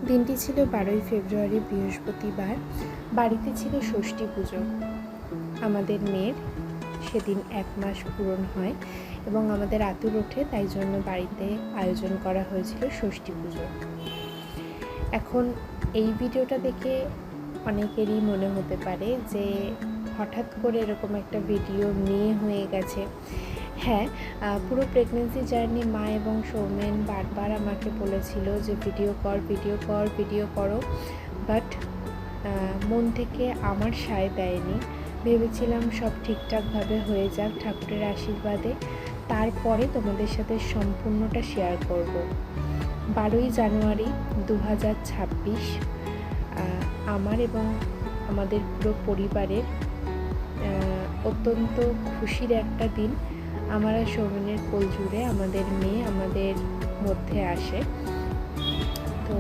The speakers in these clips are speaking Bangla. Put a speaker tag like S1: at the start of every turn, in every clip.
S1: দিনটি ছিল 12ই ফেব্রুয়ারি বৃহস্পতিবার। বাড়িতে ছিল ষষ্ঠী পুজো। আমাদের মেয়ের সেদিন 1 মাস পূরণ হয় এবং আমাদের আতুর ওঠে, তাই জন্য বাড়িতে আয়োজন করা হয়েছিল ষষ্ঠী পুজো। এখন এই ভিডিওটা দেখে অনেকেরই মনে হতে পারে যে হঠাৎ করে এরকম একটা ভিডিও নিয়ে হয়ে গেছে। হ্যাঁ, পুরো প্রেগনেন্সি জার্নি মা এবং সৌমেন বারবার আমাকে বলেছিল যে ভিডিও করো, বাট মন থেকে আমার সায় দেয়নি। ভেবেছিলাম সব ঠিকঠাকভাবে হয়ে যাক ঠাকুরের আশীর্বাদে, তারপরে তোমাদের সাথে সম্পূর্ণটা শেয়ার করব। 12ই জানুয়ারি 2026 আমার এবং আমাদের পুরো পরিবারের অত্যন্ত খুশির একটা দিন। আমার আর সৌমেনের কোল জুড়ে আমাদের মেয়ে আমাদের মধ্যে আসে। তো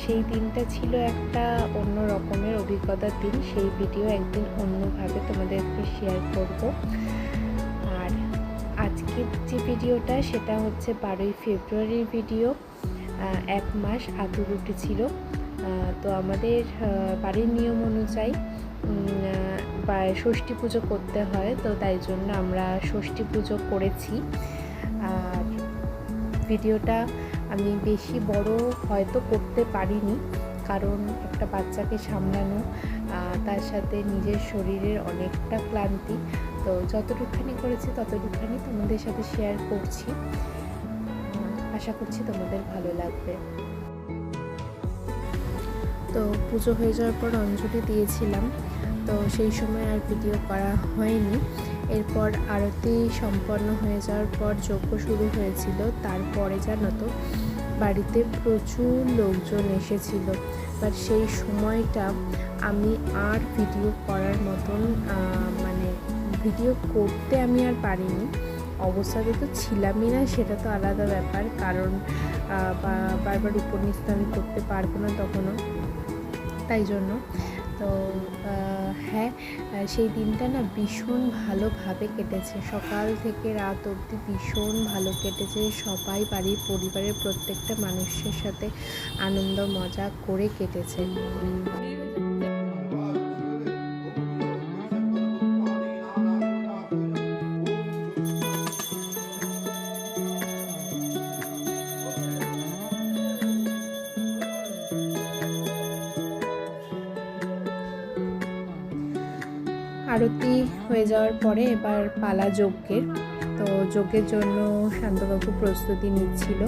S1: সেই দিনটা ছিল একটা অন্য রকমের অভিজ্ঞতার দিন। সেই ভিডিও একদিন অন্যভাবে তোমাদেরকে শেয়ার করব। আর আজকের যে ভিডিওটা সেটা হচ্ছে 12ই ফেব্রুয়ারির ভিডিও। 1 মাস আতুর উঠেছিল। তো আমাদের বাড়ির নিয়ম অনুযায়ী বা ষষ্ঠী পুজো করতে হয়, তো তাই জন্য আমরা ষষ্ঠী পুজো করেছি। আর ভিডিওটা আমি বেশি বড় হয়তো করতে পারিনি, কারণ একটা বাচ্চাকে সামলানো, তার সাথে নিজের শরীরের অনেকটা ক্লান্তি। তো যতটুকুখানি করেছি ততটুকুখানি তোমাদের সাথে শেয়ার করছি। আশা করছি তোমাদের ভালো লাগবে। তো পুজো হয়ে যাওয়ার পর অঞ্জলি দিয়েছিলাম, তো সেই সময় আর ভিডিও করা হয়নি। এরপর আরতি সম্পন্ন হয়ে যাওয়ার পর যজ্ঞ শুরু হয়েছিল। তারপরে জানো তো বাড়িতে প্রচুর লোকজন এসেছিল, বাট সেই সময়টা আমি আর ভিডিও করার মতন ভিডিও করতে আমি আর পারিনি। অবস্থাতে তো ছিলামই না, সেটা তো আলাদা ব্যাপার, কারণ বারবার উপর নিচ আমি করতে পারবো না তখনও, তাই জন্য। তো হ্যাঁ, সেই দিনটা না ভীষণ ভালোভাবে কেটেছে। সকাল থেকে রাত অবধি ভীষণ ভালো কেটেছে। সবাই বাড়ির পরিবারের প্রত্যেকটা মানুষের সাথে আনন্দ মজা করে কেটেছে। আরতি হয়ে যাওয়ার পরে এবার পালা যজ্ঞের। তো যজ্ঞের জন্য শান্তবাবু প্রস্তুতি নিচ্ছিল,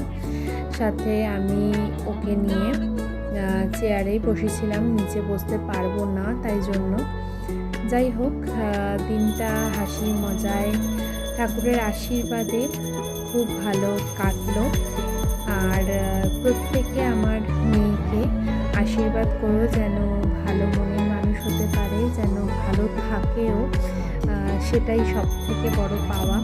S1: সাথে আমি ওকে নিয়ে চেয়ারেই বসেছিলাম, নিচে বসতে পারবো না, তাই জন্য। যাই হোক, দিনটা হাসি মজায় ঠাকুরের আশীর্বাদে খুব ভালো কাটলো। আর প্রত্যেকে আমার মেয়েকে আশীর্বাদ করো যেন ভালো মনের মানুষ হতে পারে, যেন ভালো থাকেও, সেটাই সব থেকে বড় পাওয়া।